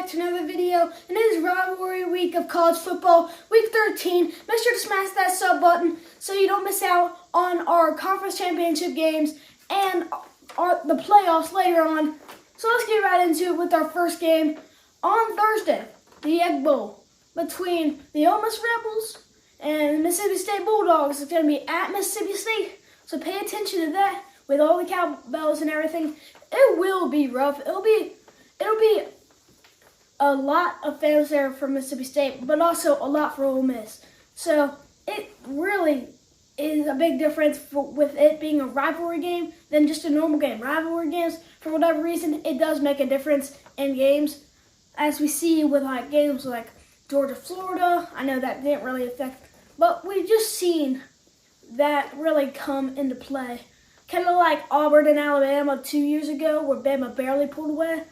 back to another video, and it is rivalry week of college football, week 13. Make sure to smash that sub button so you don't miss out on our conference championship games and the playoffs later on. So let's get right into it with our first game on Thursday, the Egg Bowl between the Ole Miss Rebels and the Mississippi State Bulldogs. It's going to be at Mississippi State, so pay attention to that with all the cowbells and everything. It will be rough. It'll be a lot of fans there for Mississippi State, but also a lot for Ole Miss. So it really is a big difference with it being a rivalry game than just a normal game. Rivalry games, for whatever reason, it does make a difference in games, as we see with games like Georgia, Florida. I know that didn't really affect, but we've just seen that really come into play. Kind of like Auburn and Alabama 2 years ago, where Bama barely pulled away.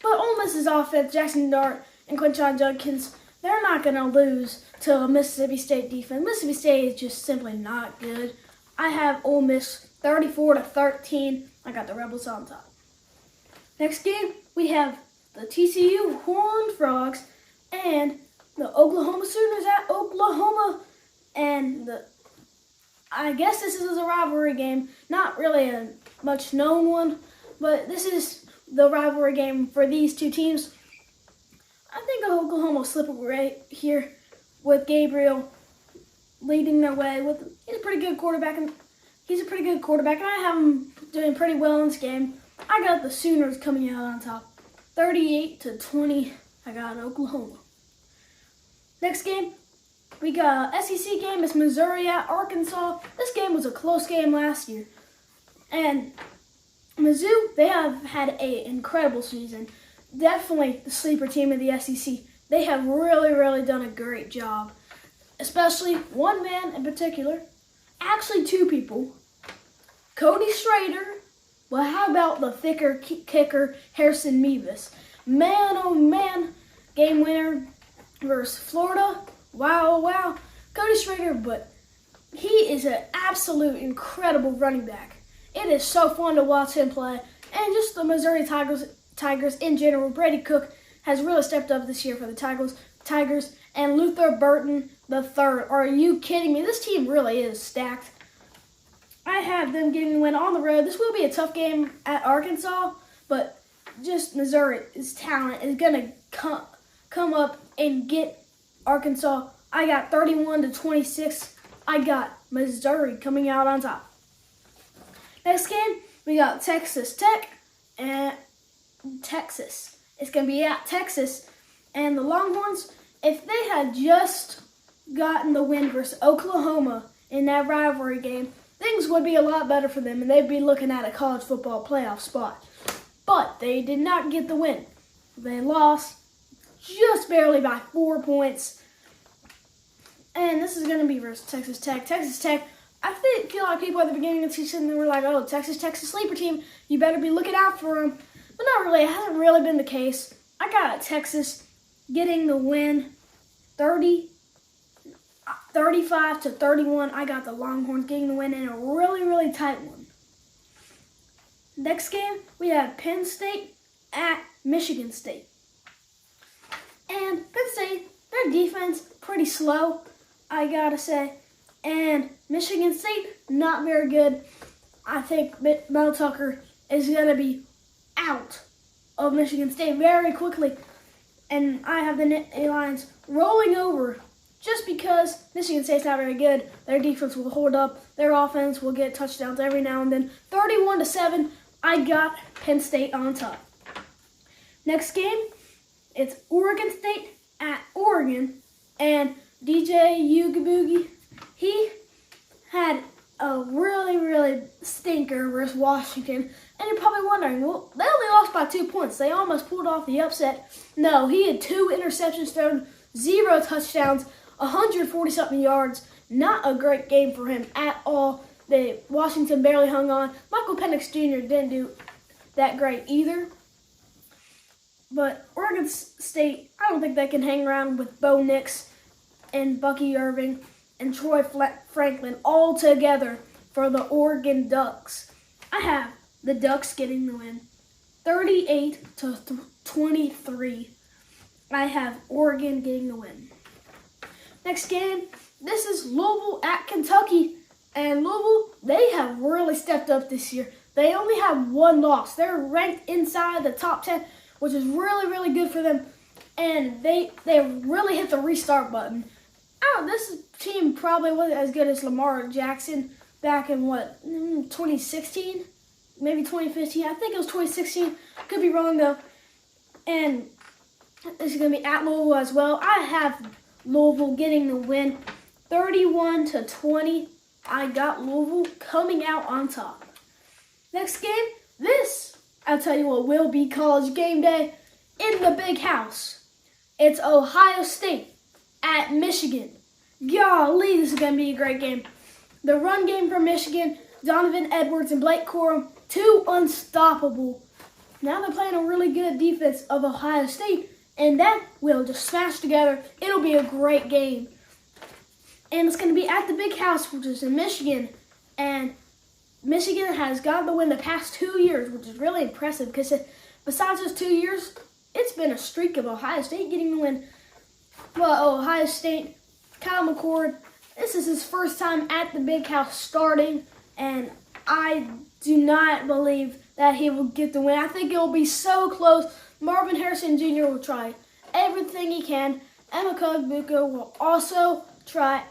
But Ole Miss's offense, Jackson Dart and Quinshon Judkins, they're not going to lose to a Mississippi State defense. Mississippi State is just simply not good. I have Ole Miss 34-13. I got the Rebels on top. Next game, we have the TCU Horned Frogs and the Oklahoma Sooners at Oklahoma. And I guess this is a rivalry game. Not really a much known one, but this is the rivalry game for these two teams. I think Oklahoma will slip away here with Gabriel leading their way. He's a pretty good quarterback, and I have him doing pretty well in this game. I got the Sooners coming out on top, 38-20. I got Oklahoma. Next game, we got an SEC game. It's Missouri at Arkansas. This game was a close game last year, and Mizzou, they have had an incredible season. Definitely the sleeper team of the SEC. They have really done a great job. Especially one man in particular. Actually, two people. Cody Schrader. Well, how about the thicker kicker, Harrison Mevis? Man, oh man. Game winner versus Florida. Wow. Cody Schrader, but he is an absolute incredible running back. It is so fun to watch him play. And just the Missouri Tigers in general. Brady Cook has really stepped up this year for the Tigers. And Luther Burton III. Are you kidding me? This team really is stacked. I have them getting the win on the road. This will be a tough game at Arkansas, but just Missouri's talent is going to come up and get Arkansas. I got 31-26. I got Missouri coming out on top. Next game, we got Texas Tech and Texas. It's going to be at Texas. And the Longhorns, if they had just gotten the win versus Oklahoma in that rivalry game, things would be a lot better for them, and they'd be looking at a college football playoff spot. But they did not get the win. They lost just barely by 4 points. And this is going to be versus Texas Tech. Texas Tech, I feel like people at the beginning of the season, they were like, oh, Texas Tech's a sleeper team. You better be looking out for them. But not really. It hasn't really been the case. I got Texas getting the win 35-31. I got the Longhorns getting the win in a really tight one. Next game, we have Penn State at Michigan State. And Penn State, their defense, pretty slow, I gotta say. And Michigan State, not very good. I think Mel Tucker is going to be out of Michigan State very quickly. And I have the Nittany Lions rolling over just because Michigan State's not very good. Their defense will hold up. Their offense will get touchdowns every now and then. 31-7, I got Penn State on top. Next game, it's Oregon State at Oregon. And DJ Ugaboogie, he had a really stinker versus Washington. And you're probably wondering, well, they only lost by 2 points. They almost pulled off the upset. No, he had 2 interceptions thrown, 0 touchdowns, 140-something yards. Not a great game for him at all. Washington barely hung on. Michael Penix Jr. didn't do that great either. But Oregon State, I don't think they can hang around with Bo Nix and Bucky Irving and Troy Franklin all together for the Oregon Ducks. I have the Ducks getting the win, 38-3. 23. I have Oregon getting the win. Next game, this is Louisville at Kentucky. And Louisville, they have really stepped up this year. They only have one loss. They're ranked inside the top 10, which is really, really good for them. And they really hit the restart button. This team probably wasn't as good as Lamar Jackson back in 2016? Maybe 2015. I think it was 2016. Could be wrong though. And this is going to be at Louisville as well. I have Louisville getting the win. 31-20. I got Louisville coming out on top. Next game, this, I'll tell you what, will be college game day in the big house. It's Ohio State at Michigan. Golly, this is going to be a great game. The run game for Michigan, Donovan Edwards and Blake Corum, two unstoppable. Now they're playing a really good defense of Ohio State, and that will just smash together. It'll be a great game. And it's going to be at the big house, which is in Michigan. And Michigan has gotten the win the past 2 years, which is really impressive because besides those 2 years, it's been a streak of Ohio State getting the win. Well, Ohio State, Kyle McCord, this is his first time at the big house starting, and I do not believe that he will get the win. I think it will be so close. Marvin Harrison Jr. will try everything he can. Emeka Egbuka will also try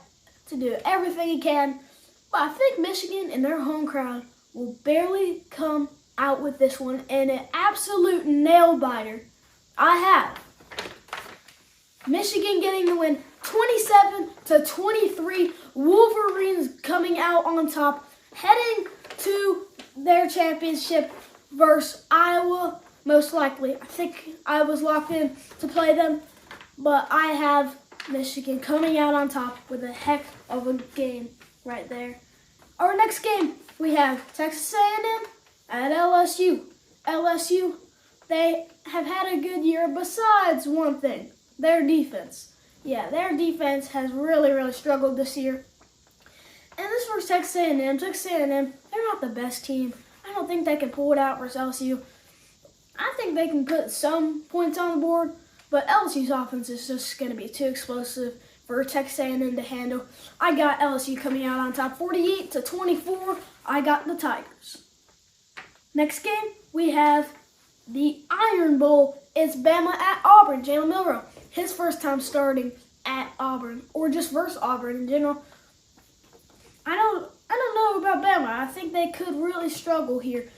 to do everything he can. But I think Michigan and their home crowd will barely come out with this one in an absolute nail-biter. I have Michigan getting the win 27-23. Wolverines coming out on top, heading to their championship versus Iowa, most likely. I think I was locked in to play them, but I have Michigan coming out on top with a heck of a game right there. Our next game, we have Texas A&M at LSU. LSU, they have had a good year besides one thing, their defense. Yeah, their defense has really, really struggled this year. And this versus Texas A&M. Texas A&M, they're not the best team. I don't think they can pull it out versus LSU. I think they can put some points on the board, but LSU's offense is just going to be too explosive for Texas A&M to handle. I got LSU coming out on top 48-24. I got the Tigers. Next game, we have the Iron Bowl. It's Bama at Auburn. Jalen Milroe, his first time starting at Auburn, or just versus Auburn in general. I don't know about Bama. I think they could really struggle here.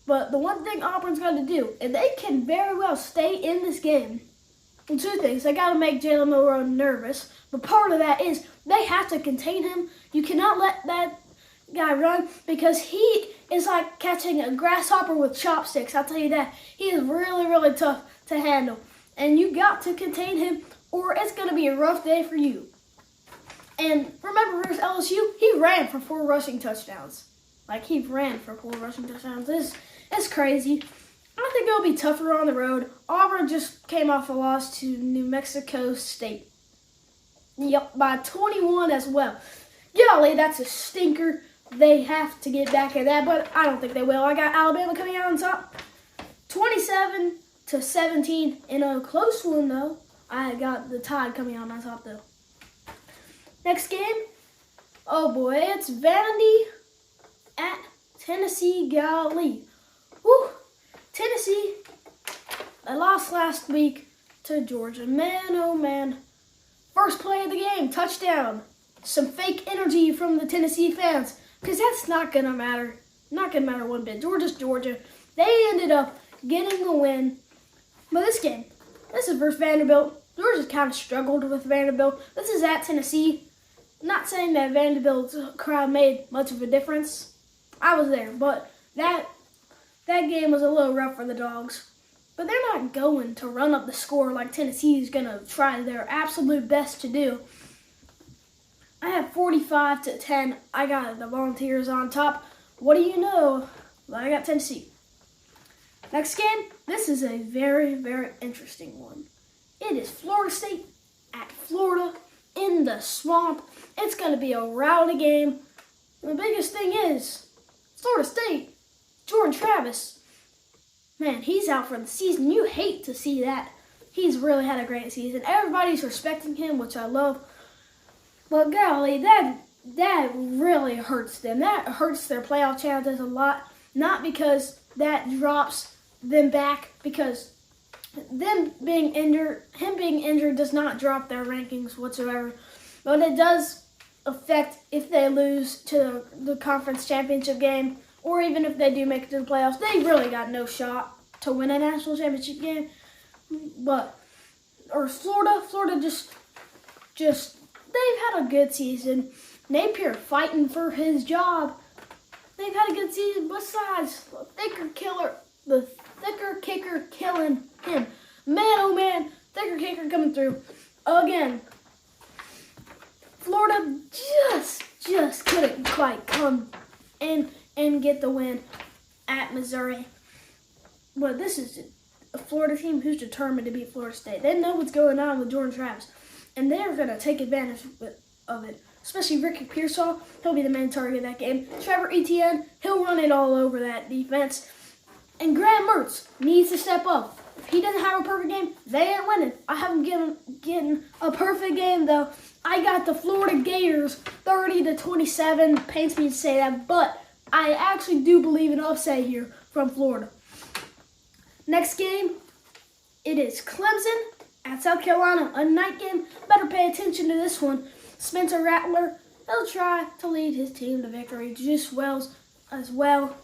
But the one thing Auburn's got to do, and they can very well stay in this game, and two things. They got to make Jalen Milroe nervous, but part of that is they have to contain him. You cannot let that guy run because he is like catching a grasshopper with chopsticks. I'll tell you that. He is really, really tough to handle. And you got to contain him or it's going to be a rough day for you. And remember versus LSU, he ran for 4 rushing touchdowns. He ran for 4 rushing touchdowns. It's crazy. I think it'll be tougher on the road. Auburn just came off a loss to New Mexico State. Yep, by 21 as well. Golly, that's a stinker. They have to get back at that, but I don't think they will. I got Alabama coming out on top. 27-17 in a close one, though. I got the Tide coming out on top, though. Next game, oh boy, it's Vandy at Tennessee. Golly. Woo! Tennessee, they lost last week to Georgia. Man, oh man. First play of the game, touchdown. Some fake energy from the Tennessee fans, because that's not going to matter. Not going to matter one bit. Georgia's Georgia. They ended up getting the win. But this game, this is versus Vanderbilt. Georgia kind of struggled with Vanderbilt. This is at Tennessee. Not saying that Vanderbilt's crowd made much of a difference. I was there, but that game was a little rough for the Dogs. But they're not going to run up the score like Tennessee is going to try their absolute best to do. I have 45-10. I got the Volunteers on top. What do you know? Well, I got Tennessee. Next game, this is a very, very interesting one. It is Florida State at Florida in the swamp. It's going to be a rowdy game. The biggest thing is, Florida State, Jordan Travis, man, he's out for the season. You hate to see that. He's really had a great season. Everybody's respecting him, which I love. But golly, that really hurts them. That hurts their playoff chances a lot. Not because that drops them back, because him being injured does not drop their rankings whatsoever. But it does affect if they lose to the conference championship game, or even if they do make it to the playoffs. They really got no shot to win a national championship game. Or Florida just they've had a good season. Napier fighting for his job. They've had a good season. Besides, the thicker kicker killing him. Man, oh man, thicker kicker coming through again. Florida just couldn't quite come in and get the win at Missouri. But this is a Florida team who's determined to beat Florida State. They know what's going on with Jordan Travis, and they're going to take advantage of it. Especially Ricky Pearsall, he'll be the main target of that game. Trevor Etienne, he'll run it all over that defense. And Graham Mertz needs to step up. If he doesn't have a perfect game, they ain't winning. I have him getting a perfect game, though. I got the Florida Gators 30-27. Pains me to say that, but I actually do believe an upset here from Florida. Next game, it is Clemson at South Carolina, a night game. Better pay attention to this one. Spencer Rattler, he'll try to lead his team to victory. Juice Wells as well.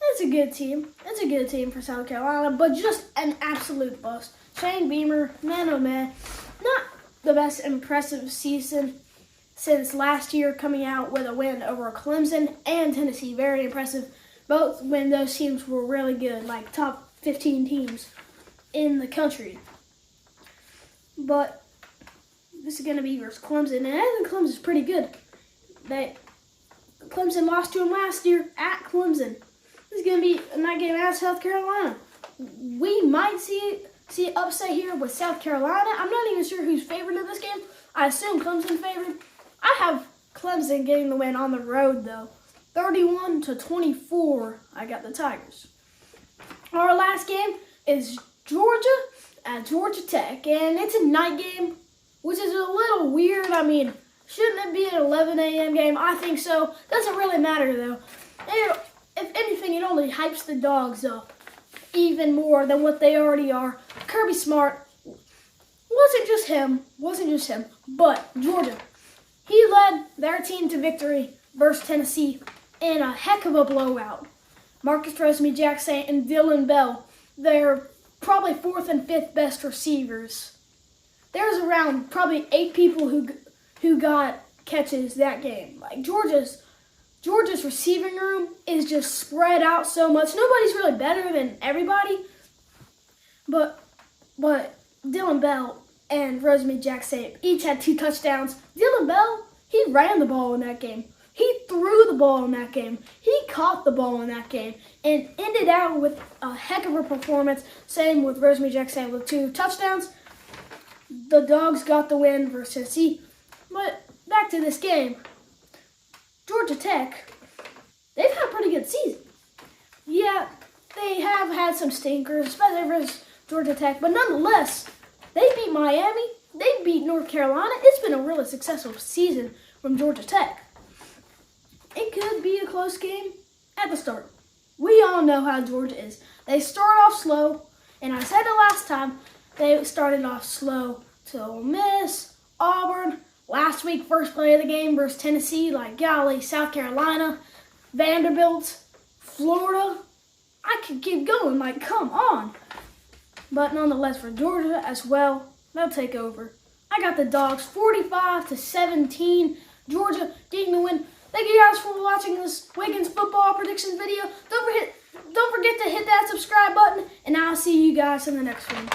It's a good team. It's a good team for South Carolina, but just an absolute bust. Shane Beamer, man oh man, not the best impressive season since last year, coming out with a win over Clemson and Tennessee. Very impressive, both when those teams were really good, like top 15 teams in the country. But this is going to be versus Clemson, and I think Clemson's pretty good. Clemson lost to them last year at Clemson. This is going to be a night game at South Carolina. We might see upset here with South Carolina. I'm not even sure who's favored in this game. I assume Clemson favored. I have Clemson getting the win on the road, though. 31-24, I got the Tigers. Our last game is Georgia at Georgia Tech, and it's a night game, which is a little weird. I mean, shouldn't it be an 11 a.m. game? I think so. Doesn't really matter, though. If anything, it only hypes the Dogs up even more than what they already are. Kirby Smart wasn't just him, but Georgia. He led their team to victory versus Tennessee in a heck of a blowout. Marcus Rosemy-Jackson and Dylan Bell, they're probably 4th and 5th best receivers. There's around probably 8 people who got catches that game. Like Georgia's receiving room is just spread out so much. Nobody's really better than everybody. But Dylan Bell and Rosemy-Jackson each had 2 touchdowns. Dylan Bell, he ran the ball in that game. He threw the ball in that game. He caught the ball in that game and ended out with a heck of a performance. Same with Rosemy-Jackson with 2 touchdowns. The Dogs got the win versus Tennessee. But back to this game. Georgia Tech, they've had a pretty good season. Yeah, they have had some stinkers, especially versus Georgia Tech, but nonetheless, they beat Miami, they beat North Carolina. It's been a really successful season from Georgia Tech. It could be a close game at the start. We all know how Georgia is. They start off slow, and I said it last time, they started off slow to Ole Miss, Auburn. Last week, first play of the game versus Tennessee, like golly, South Carolina, Vanderbilt, Florida. I could keep going, like come on. But nonetheless, for Georgia as well, they'll take over. I got the Dogs 45-17. Georgia getting the win. Thank you guys for watching this Wiggins football predictions video. Don't forget to hit that subscribe button, and I'll see you guys in the next one.